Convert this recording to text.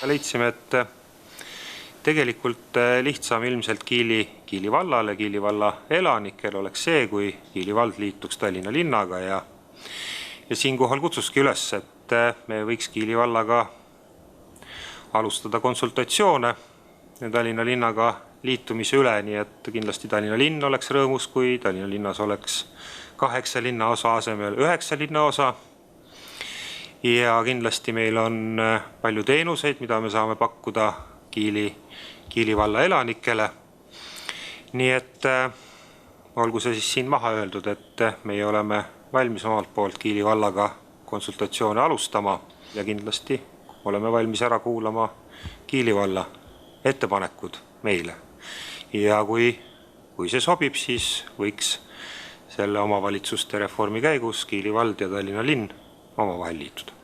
leidsime, et tegelikult lihtsam ilmselt Kiili vallale, Kiili valla elanikel oleks see, kui Kiili vald liituks Tallinna linnaga ja siinkohal kutsuski üles, et me võiks Kiili vallaga alustada konsultatsioone Tallinna linnaga liitumise üle, nii et kindlasti Tallinna linn oleks rõõmus, kui Tallinna linnas oleks 8 linnaosa asemel 9 linnaosa. Ja kindlasti meil on palju teenuseid, mida me saame pakkuda Kiili valla elanikele. Nii et olgu see siis siin maha öeldud, et meie oleme valmis omalt poolt Kiili vallaga konsultatsioone alustama ja kindlasti oleme valmis ära kuulama Kiili valla ettepanekud meile. Ja kui see sobib, siis võiks selle omavalitsuste reformi käigus Kiili vald ja Tallinna linn omavahel liituda.